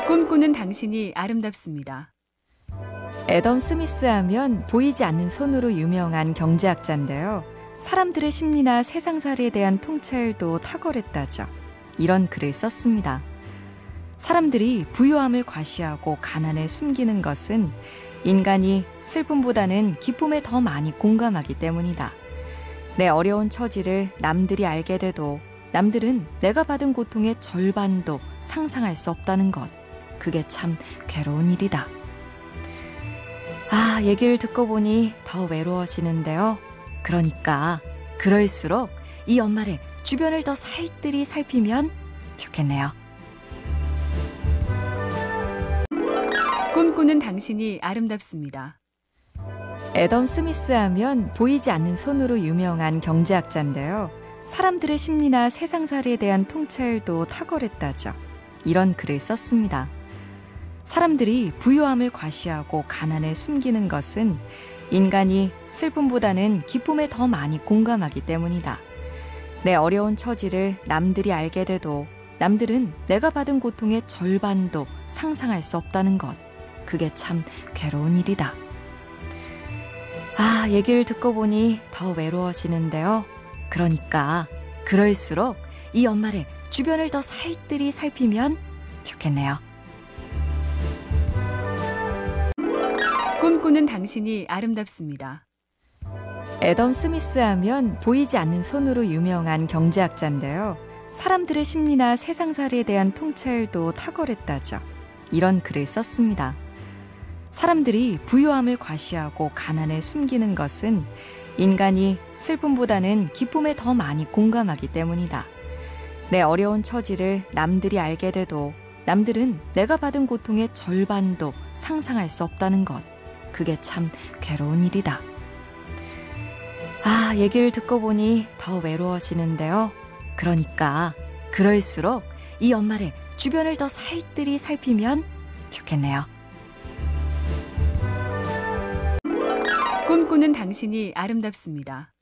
꿈꾸는 당신이 아름답습니다. 애덤 스미스 하면 보이지 않는 손으로 유명한 경제학자인데요. 사람들의 심리나 세상살이에 대한 통찰도 탁월했다죠. 이런 글을 썼습니다. 사람들이 부유함을 과시하고 가난을 숨기는 것은 인간이 슬픔보다는 기쁨에 더 많이 공감하기 때문이다. 내 어려운 처지를 남들이 알게 돼도 남들은 내가 받은 고통의 절반도 상상할 수 없다는 것. 그게 참 괴로운 일이다. 얘기를 듣고 보니 더 외로워지는데요. 그러니까 그럴수록 이 연말에 주변을 더 살뜰히 살피면 좋겠네요. 꿈꾸는 당신이 아름답습니다. 애덤 스미스 하면 보이지 않는 손으로 유명한 경제학자인데요. 사람들의 심리나 세상살이에 대한 통찰도 탁월했다죠. 이런 글을 썼습니다. 사람들이 부유함을 과시하고 가난을 숨기는 것은 인간이 슬픔보다는 기쁨에 더 많이 공감하기 때문이다. 내 어려운 처지를 남들이 알게 돼도 남들은 내가 받은 고통의 절반도 상상할 수 없다는 것. 그게 참 괴로운 일이다. 얘기를 듣고 보니 더 외로워지는데요. 그러니까 그럴수록 이 연말에 주변을 더 살뜰히 살피면 좋겠네요. 꿈꾸는 당신이 아름답습니다. 애덤 스미스 하면 보이지 않는 손으로 유명한 경제학자인데요. 사람들의 심리나 세상살이에 대한 통찰도 탁월했다죠. 이런 글을 썼습니다. 사람들이 부유함을 과시하고 가난을 숨기는 것은 인간이 슬픔보다는 기쁨에 더 많이 공감하기 때문이다. 내 어려운 처지를 남들이 알게 돼도 남들은 내가 받은 고통의 절반도 상상할 수 없다는 것. 그게 참 괴로운 일이다. 얘기를 듣고 보니 더 외로워지는데요. 그러니까 그럴수록 이 연말에 주변을 더 살뜰히 살피면 좋겠네요. 꿈꾸는 당신이 아름답습니다.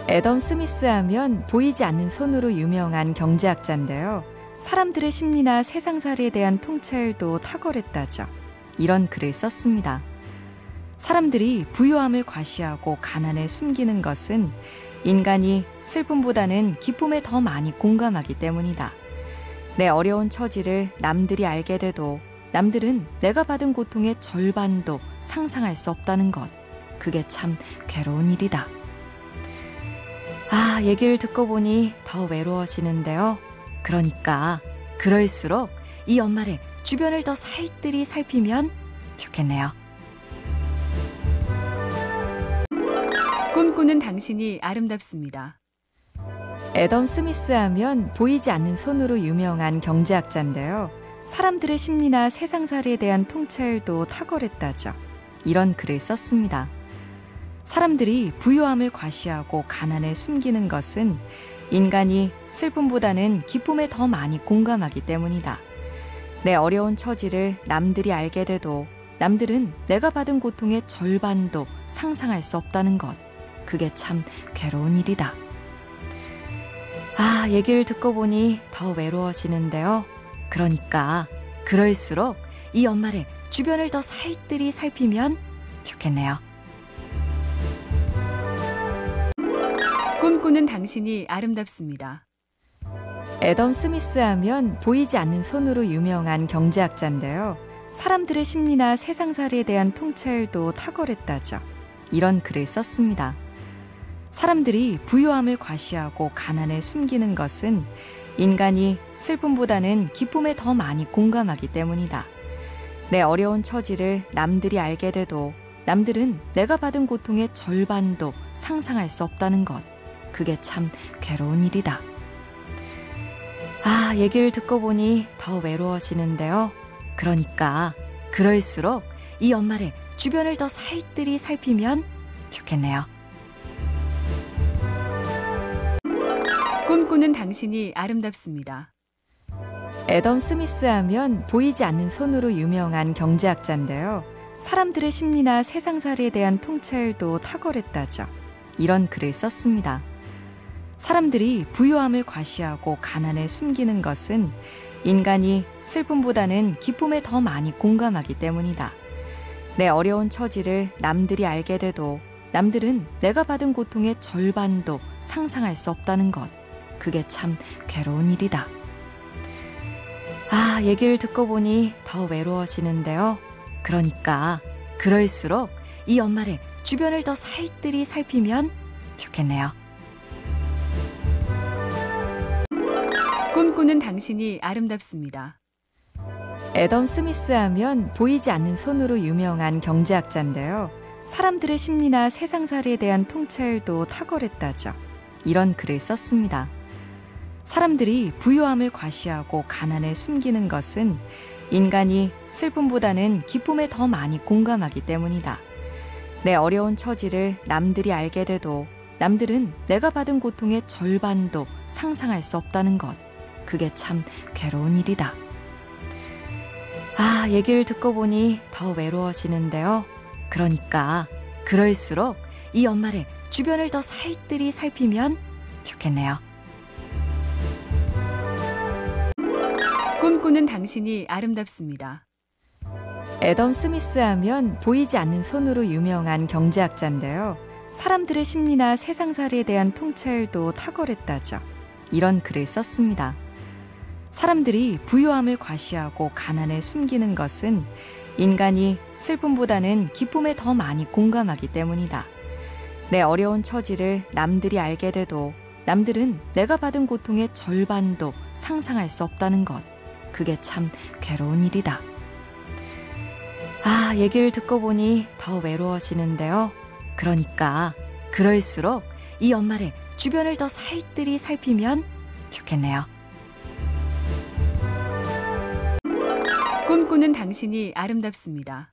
애덤 스미스 하면 보이지 않는 손으로 유명한 경제학자인데요. 사람들의 심리나 세상살이에 대한 통찰도 탁월했다죠. 이런 글을 썼습니다. 사람들이 부유함을 과시하고 가난을 숨기는 것은 인간이 슬픔보다는 기쁨에 더 많이 공감하기 때문이다. 내 어려운 처지를 남들이 알게 돼도 남들은 내가 받은 고통의 절반도 상상할 수 없다는 것. 그게 참 괴로운 일이다. 얘기를 듣고 보니 더 외로워지는데요. 그러니까 그럴수록 이 연말에 주변을 더 살뜰히 살피면 좋겠네요. 꿈꾸는 당신이 아름답습니다. 애덤 스미스 하면 보이지 않는 손으로 유명한 경제학자인데요. 사람들의 심리나 세상살이에 대한 통찰도 탁월했다죠. 이런 글을 썼습니다. 사람들이 부유함을 과시하고 가난을 숨기는 것은 인간이 슬픔보다는 기쁨에 더 많이 공감하기 때문이다. 내 어려운 처지를 남들이 알게 돼도 남들은 내가 받은 고통의 절반도 상상할 수 없다는 것. 그게 참 괴로운 일이다. 얘기를 듣고 보니 더 외로워지는데요. 그러니까 그럴수록 이 연말에 주변을 더 살뜰히 살피면 좋겠네요. 꿈꾸는 당신이 아름답습니다. 애덤 스미스 하면 보이지 않는 손으로 유명한 경제학자인데요. 사람들의 심리나 세상살이에 대한 통찰도 탁월했다죠. 이런 글을 썼습니다. 사람들이 부유함을 과시하고 가난을 숨기는 것은 인간이 슬픔보다는 기쁨에 더 많이 공감하기 때문이다. 내 어려운 처지를 남들이 알게 돼도 남들은 내가 받은 고통의 절반도 상상할 수 없다는 것. 그게 참 괴로운 일이다. 얘기를 듣고 보니 더 외로워지는데요. 그러니까 그럴수록 이 연말에 주변을 더 살뜰히 살피면 좋겠네요. 꿈꾸는 당신이 아름답습니다. 애덤 스미스 하면 보이지 않는 손으로 유명한 경제학자인데요. 사람들의 심리나 세상살이에 대한 통찰도 탁월했다죠. 이런 글을 썼습니다. 사람들이 부유함을 과시하고 가난을 숨기는 것은 인간이 슬픔보다는 기쁨에 더 많이 공감하기 때문이다. 내 어려운 처지를 남들이 알게 돼도 남들은 내가 받은 고통의 절반도 상상할 수 없다는 것. 그게 참 괴로운 일이다. 얘기를 듣고 보니 더 외로워지는데요. 그러니까 그럴수록 이 연말에 주변을 더 살뜰히 살피면 좋겠네요. 꿈꾸는 당신이 아름답습니다. 애덤 스미스 하면 보이지 않는 손으로 유명한 경제학자인데요. 사람들의 심리나 세상살이에 대한 통찰도 탁월했다죠. 이런 글을 썼습니다. 사람들이 부유함을 과시하고 가난을 숨기는 것은 인간이 슬픔보다는 기쁨에 더 많이 공감하기 때문이다. 내 어려운 처지를 남들이 알게 돼도 남들은 내가 받은 고통의 절반도 상상할 수 없다는 것. 그게 참 괴로운 일이다. 얘기를 듣고 보니 더 외로워지는데요. 그러니까 그럴수록 이 연말에 주변을 더 살뜰히 살피면 좋겠네요. 꿈꾸는 당신이 아름답습니다. 애덤 스미스 하면 보이지 않는 손으로 유명한 경제학자인데요. 사람들의 심리나 세상살이에 대한 통찰도 탁월했다죠. 이런 글을 썼습니다. 사람들이 부유함을 과시하고 가난을 숨기는 것은 인간이 슬픔보다는 기쁨에 더 많이 공감하기 때문이다. 내 어려운 처지를 남들이 알게 돼도 남들은 내가 받은 고통의 절반도 상상할 수 없다는 것. 그게 참 괴로운 일이다. 얘기를 듣고 보니 더 외로워지는데요. 그러니까 그럴수록 이 연말에 주변을 더 살뜰히 살피면 좋겠네요. 꿈꾸는 당신이 아름답습니다.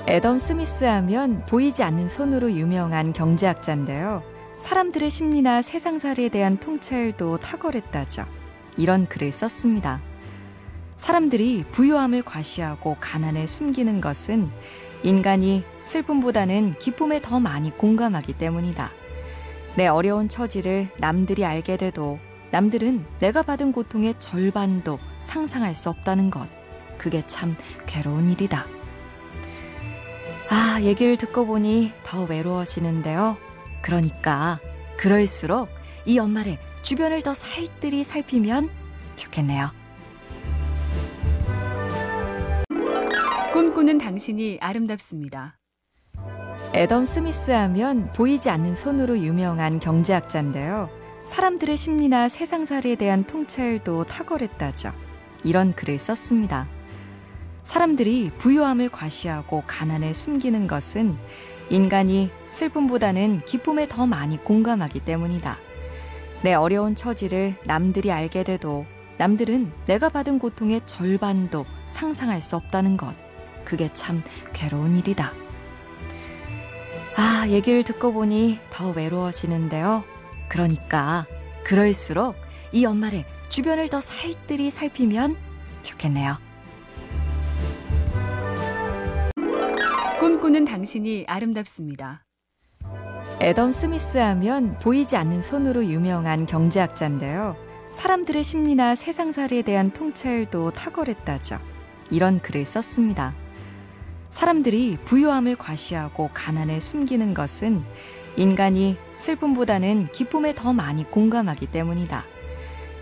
애덤 스미스 하면 보이지 않는 손으로 유명한 경제학자인데요. 사람들의 심리나 세상살이에 대한 통찰도 탁월했다죠. 이런 글을 썼습니다. 사람들이 부유함을 과시하고 가난을 숨기는 것은 인간이 슬픔보다는 기쁨에 더 많이 공감하기 때문이다. 내 어려운 처지를 남들이 알게 돼도 남들은 내가 받은 고통의 절반도 상상할 수 없다는 것. 그게 참 괴로운 일이다. 얘기를 듣고 보니 더 외로워지는데요. 그러니까 그럴수록 이 연말에 주변을 더 살뜰히 살피면 좋겠네요. 꿈꾸는 당신이 아름답습니다. 애덤 스미스 하면 보이지 않는 손으로 유명한 경제학자인데요. 사람들의 심리나 세상살이에 대한 통찰도 탁월했다죠. 이런 글을 썼습니다. 사람들이 부유함을 과시하고 가난을 숨기는 것은 인간이 슬픔보다는 기쁨에 더 많이 공감하기 때문이다. 내 어려운 처지를 남들이 알게 돼도 남들은 내가 받은 고통의 절반도 상상할 수 없다는 것. 그게 참 괴로운 일이다. 얘기를 듣고 보니 더 외로워지는데요. 그러니까 그럴수록 이 연말에 주변을 더 살뜰히 살피면 좋겠네요. 꿈꾸는 당신이 아름답습니다. 애덤 스미스 하면 보이지 않는 손으로 유명한 경제학자인데요. 사람들의 심리나 세상살이에 대한 통찰도 탁월했다죠. 이런 글을 썼습니다. 사람들이 부유함을 과시하고 가난을 숨기는 것은 인간이 슬픔보다는 기쁨에 더 많이 공감하기 때문이다.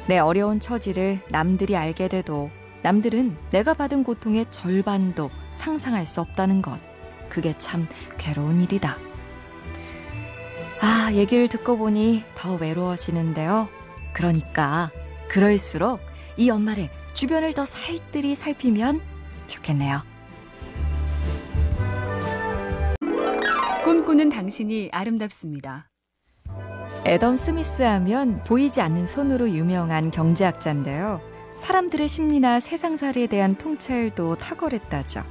내 어려운 처지를 남들이 알게 돼도 남들은 내가 받은 고통의 절반도 상상할 수 없다는 것. 그게 참 괴로운 일이다. 얘기를 듣고 보니 더 외로워지는데요. 그러니까 그럴수록 이 연말에 주변을 더 살뜰히 살피면 좋겠네요. 꿈꾸는 당신이 아름답습니다. 애덤 스미스 하면 보이지 않는 손으로 유명한 경제학자인데요. 사람들의 심리나 세상살이에 대한 통찰도 탁월했다죠.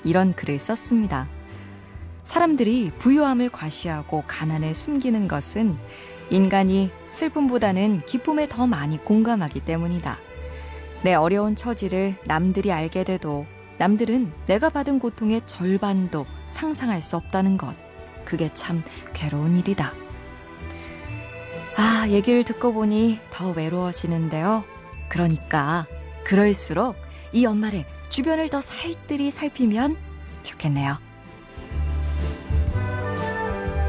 이런 글을 썼습니다. 사람들이 부유함을 과시하고 가난을 숨기는 것은 인간이 슬픔보다는 기쁨에 더 많이 공감하기 때문이다. 내 어려운 처지를 남들이 알게 돼도 남들은 내가 받은 고통의 절반도 상상할 수 없다는 것. 그게 참 괴로운 일이다. 얘기를 듣고 보니 더 외로워지는데요. 그러니까 그럴수록 이 연말에 주변을 더 살뜰히 살피면 좋겠네요.